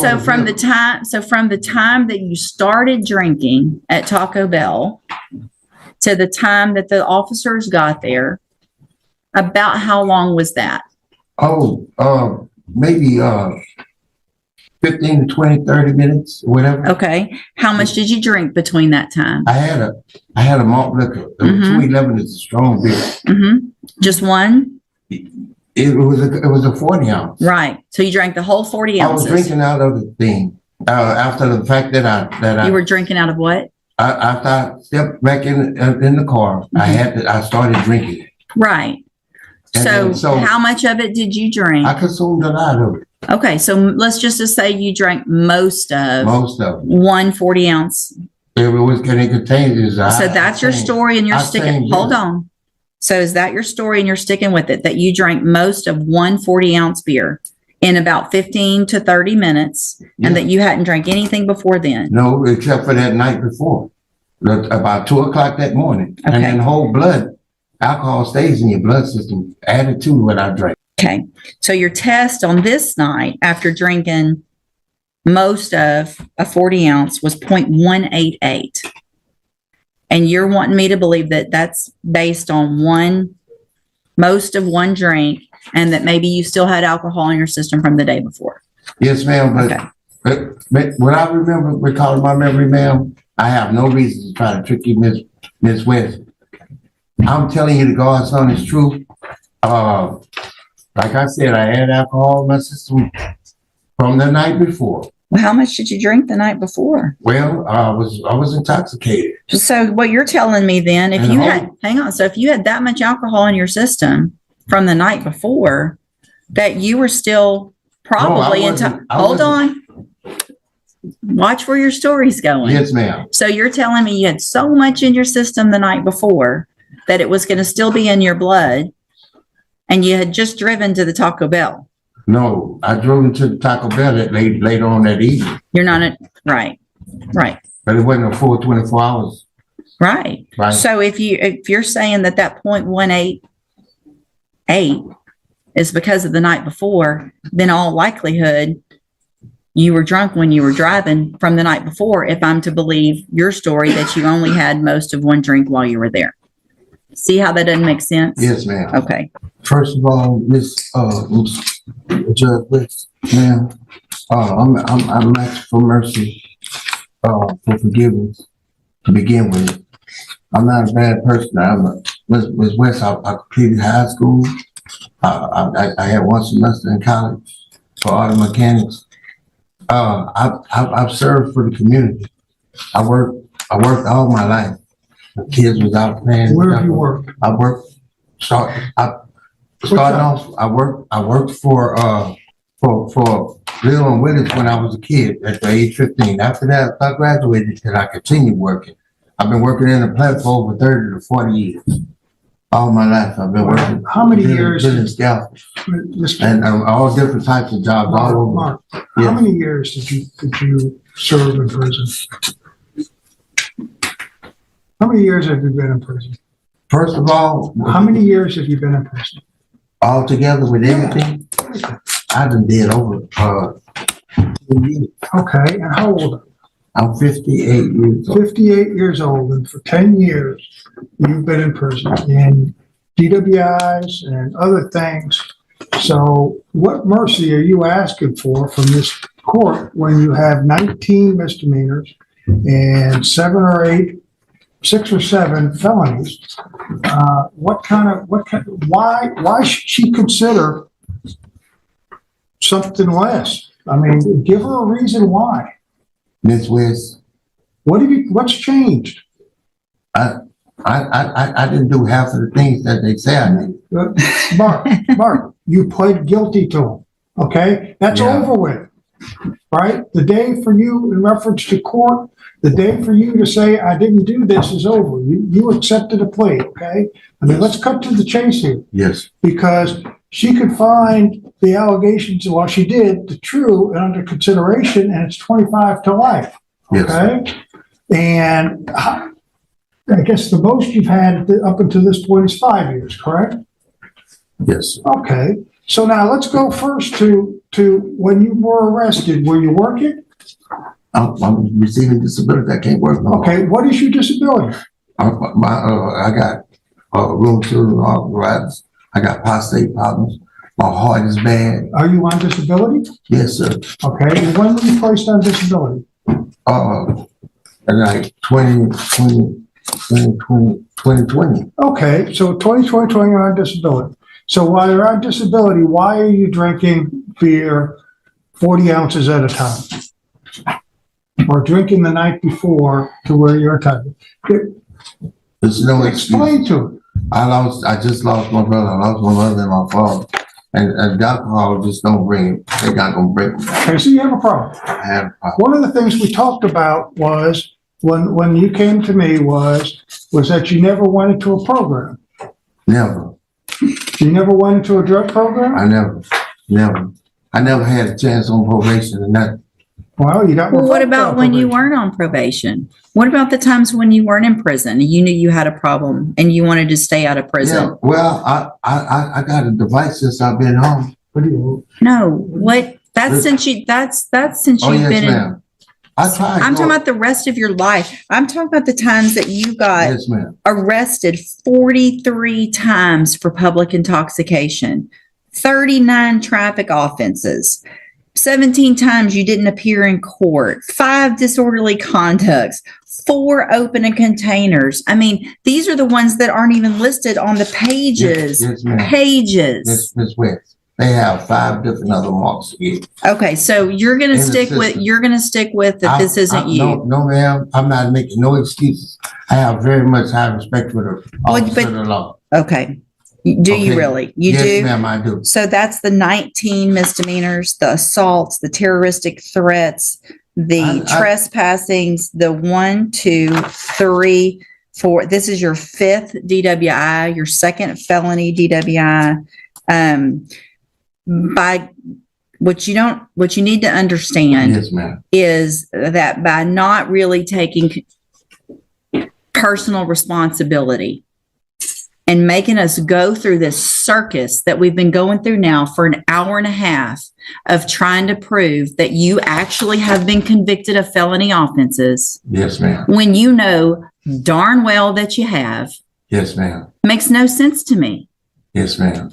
So from the time that you started drinking at Taco Bell to the time that the officers got there, about how long was that? Oh, maybe 15 to 20, 30 minutes, whatever. Okay. How much did you drink between that time? I had a malt liquor. The 211 is a strong beer. Mm-hmm. Just one? It was a 40 ounce. Right. So you drank the whole 40 ounces. I was drinking out of the thing. After the fact that you were drinking out of what? After I stepped back in the car, I started drinking it. Right. So how much of it did you drink? I consumed a lot of it. Okay, so let's just say you drank most of 1 40 ounce. It was contained. So that's your story, and you're sticking. Hold on. So is that your story, and you're sticking with it? That you drank most of 1 40 ounce beer in about 15 to 30 minutes, and that you hadn't drank anything before then? No, except for that night before, about 2 o'clock that morning, and then whole blood. Alcohol stays in your blood system, added to what I drank. Okay. So your test on this night after drinking most of a 40 ounce was 0.188. And you're wanting me to believe that that's based on most of one drink, and that maybe you still had alcohol in your system from the day before. Yes, ma'am. But what I recalling my memory, ma'am, I have no reason to try to trick you, Miss West. I'm telling you, the God's honest truth. Like I said, I had alcohol in my system from the night before. Well, how much did you drink the night before? Well, I was intoxicated. So what you're telling me then, if you had that much alcohol in your system from the night before, that you were still probably hold on. Watch where your story's going. Yes, ma'am. So you're telling me you had so much in your system the night before that it was going to still be in your blood, and you had just driven to the Taco Bell. No, I drove into the Taco Bell later on that evening. You're not right. But it wasn't a full 24 hours. Right. So if you're saying that 0.188 is because of the night before, then all likelihood you were drunk when you were driving from the night before, if I'm to believe your story that you only had most of one drink while you were there. See how that doesn't make sense? Yes, ma'am. Okay. First of all, Miss Judge, ma'am, I'm asking for mercy, for forgiveness to begin with. I'm not a bad person. Miss West, I completed high school. I had 1 semester in college for auto mechanics. I've served for the community. I worked all my life. The kids was out playing. Where have you worked? I worked for Little and Willis when I was a kid at the age 15. After that, I graduated and I continued working. I've been working in the plant for over 30 to 40 years. All my life I've been working. How many years? Business scouts and all different types of jobs all over. Mark, how many years did you serve in prison? How many years have you been in prison? First of all, how many years have you been in prison? All together with everything, I done did over 2 years. Okay, and how old are you? I'm 58 years old. 58 years old, and for 10 years, you've been in prison in DWIs and other things. So what mercy are you asking for from this court when you have 19 misdemeanors and 6 or 7 felonies? Why should she consider something less? I mean, give her a reason why. Ms. West, what's changed? I didn't do half of the things that they say I did. Mark, you pled guilty to them. Okay, that's over with, right? The day for you, in reference to court, the day for you to say I didn't do this is over. You accepted a plea. Okay, I mean, let's cut to the chase here. Yes, because she could find the allegations, well, she did, the true and under consideration, and it's 25 to life. Okay, yes. And I guess the most you've had up until this point is 5 years, correct? Yes. Okay. So now let's go first to when you were arrested. Were you working? I'm receiving disability. I can't work no more. Okay, what is your disability? I got rheumatoid arthritis. I got prostate problems. My heart is bad. Are you on disability? Yes, sir. Okay, and when were you placed on disability? Like 2020. Okay, so 2020, you're on disability. So while you're on disability, why are you drinking beer 40 ounces at a time? Or drinking the night before to where you're entitled? There's no Explain excuse. to it. I just lost my brother. I lost my mother and my father. And the alcohol just don't bring it. They're not gonna break me. Okay, so you have a problem. I have a problem. One of the things we talked about was, when you came to me was that you never went into a program. Never. You never went into a drug program? I never had a chance on probation and that. Well, you got. Well, what about when you weren't on probation? What about the times when you weren't in prison? You knew you had a problem and you wanted to stay out of prison? Yeah, well, I got a device since I've been home. What do you? No, what? That's since since Oh, you've yes, been in. ma'am. I tried. I'm talking about the rest of your life. I'm talking about the times that you got Yes, ma'am. arrested 43 times for public intoxication, 39 traffic offenses, 17 times you didn't appear in court, 5 disorderly conducts, 4 open containers. I mean, these are the ones that aren't even listed on the pages. Yes, ma'am. Pages. Miss West. They have 5 different other marks again. Okay, so you're gonna In the stick with system. that this isn't you. No, ma'am. I'm not making no excuses. I have very much high respect for the officer of the law. Okay. Do you Okay. really? You do? Yes, ma'am, I do. So that's the 19 misdemeanors, the assaults, the terroristic threats, the trespassings, the 1, 2, 3, 4. This is your 5th DWI, your 2nd felony DWI. By what you need to understand Yes, ma'am. is that by not really taking personal responsibility and making us go through this circus that we've been going through now for an hour and a half of trying to prove that you actually have been convicted of felony offenses, Yes, ma'am. when you know darn well that you have, Yes, ma'am. makes no sense to me. Yes, ma'am.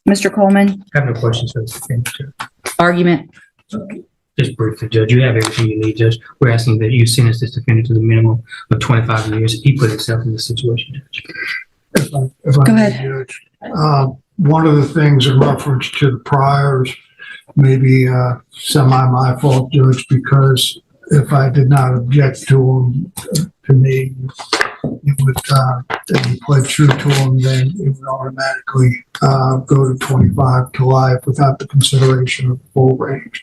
Mr. Coleman, I have no questions for this. argument. Just briefly, Judge, you have everything you need, Judge. We're asking that you sentence this defendant to the minimum of 25 years. He put himself in this situation, Judge. If I Go may, ahead. Judge. One of the things in reference to the priors, maybe semi my fault, Judge, because if I did not object to him, to me, it would, if he pled true to him, then it would automatically go to 25 to life without the consideration of the full range.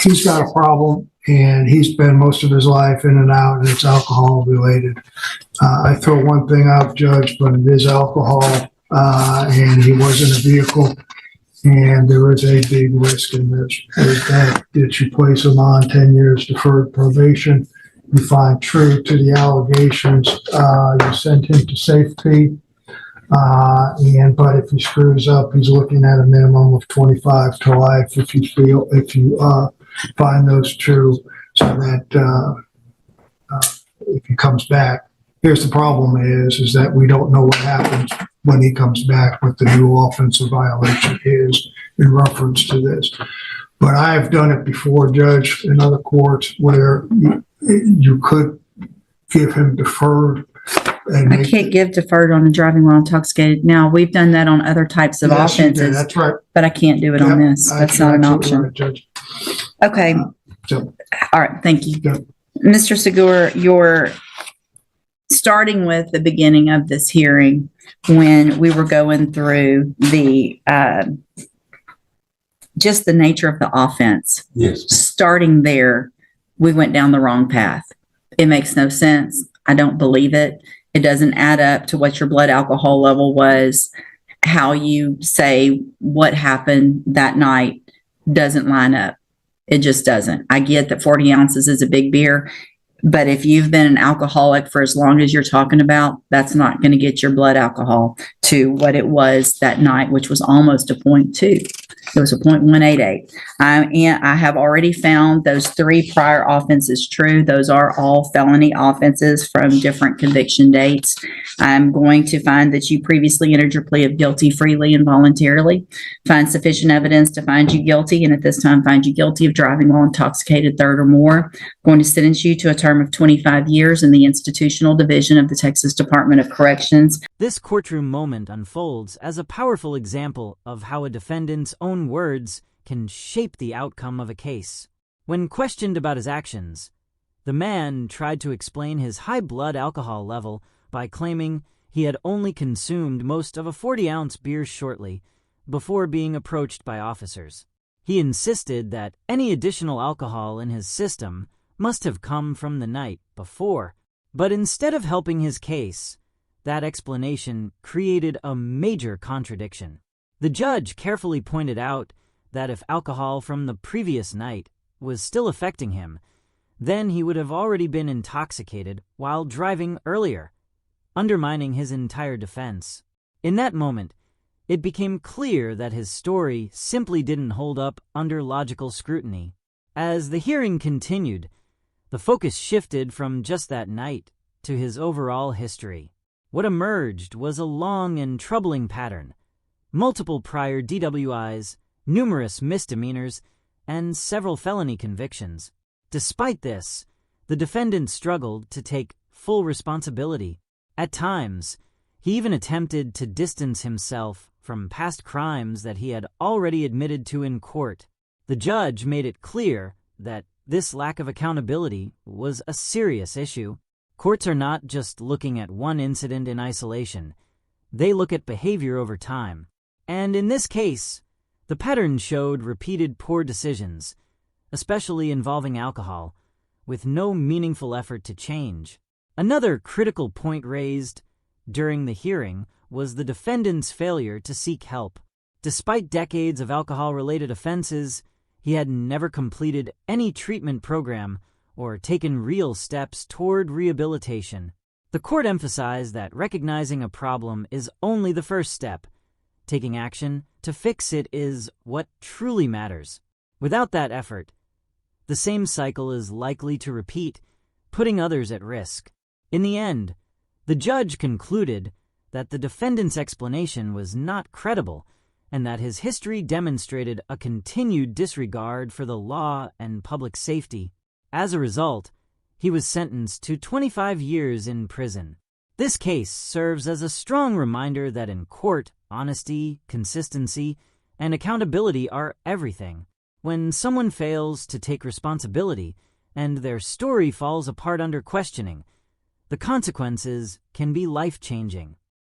He's got a problem, and he spent most of his life in and out, and it's alcohol related. I throw one thing out, Judge, but it is alcohol, and he was in a vehicle, and there is a big risk in this. Is that you place him on 10 years deferred probation, you find true to the allegations, you send him to safety, but if he screws up, he's looking at a minimum of 25 to life if you find those true, so that if he comes back. Here's the problem is that we don't know what happens when he comes back, what the new offensive violation is in reference to this. But I have done it before, Judge, in other courts where you could give him deferred. And I can't give deferred on a driving while intoxicated. Now, we've done that on other types of Yes, you did. offenses, That's right. but I can't do it on Yep, this. That's not an absolutely option. right, Judge. Okay. So, All right. Thank you. Yep. Mr. Segura, you're starting with the beginning of this hearing when we were going through the just the nature of the offense. Yes. Starting there, we went down the wrong path. It makes no sense. I don't believe it. It doesn't add up to what your blood alcohol level was. How you say what happened that night doesn't line up. It just doesn't. I get that 40 ounces is a big beer, But if you've been an alcoholic for as long as you're talking about, that's not going to get your blood alcohol to what it was that night, which was almost a 0.2. It was a 0.188. And I have already found those 3 prior offenses true. Those are all felony offenses from different conviction dates. I'm going to find that you previously entered your plea of guilty freely and voluntarily, find sufficient evidence to find you guilty, and at this time find you guilty of driving while intoxicated, third or more. Going to sentence you to a term of 25 years in the institutional division of the Texas Department of Corrections. This courtroom moment unfolds as a powerful example of how a defendant's own words can shape the outcome of a case. When questioned about his actions, the man tried to explain his high blood alcohol level by claiming he had only consumed most of a 40-ounce beer shortly before being approached by officers. He insisted that any additional alcohol in his system must have come from the night before. But instead of helping his case, that explanation created a major contradiction. The judge carefully pointed out that if alcohol from the previous night was still affecting him, then he would have already been intoxicated while driving earlier, undermining his entire defense. In that moment, it became clear that his story simply didn't hold up under logical scrutiny. As the hearing continued, the focus shifted from just that night to his overall history. What emerged was a long and troubling pattern: multiple prior DWIs, numerous misdemeanors, and several felony convictions. Despite this, the defendant struggled to take full responsibility. At times, he even attempted to distance himself from past crimes that he had already admitted to in court. The judge made it clear that this lack of accountability was a serious issue. Courts are not just looking at one incident in isolation. They look at behavior over time. And in this case, the pattern showed repeated poor decisions, especially involving alcohol, with no meaningful effort to change. Another critical point raised during the hearing was the defendant's failure to seek help. Despite decades of alcohol-related offenses, he had never completed any treatment program or taken real steps toward rehabilitation. The court emphasized that recognizing a problem is only the first step. Taking action to fix it is what truly matters. Without that effort, the same cycle is likely to repeat, putting others at risk. In the end, the judge concluded that the defendant's explanation was not credible and that his history demonstrated a continued disregard for the law and public safety. As a result, he was sentenced to 25 years in prison. This case serves as a strong reminder that in court, honesty, consistency, and accountability are everything. When someone fails to take responsibility and their story falls apart under questioning, the consequences can be life-changing.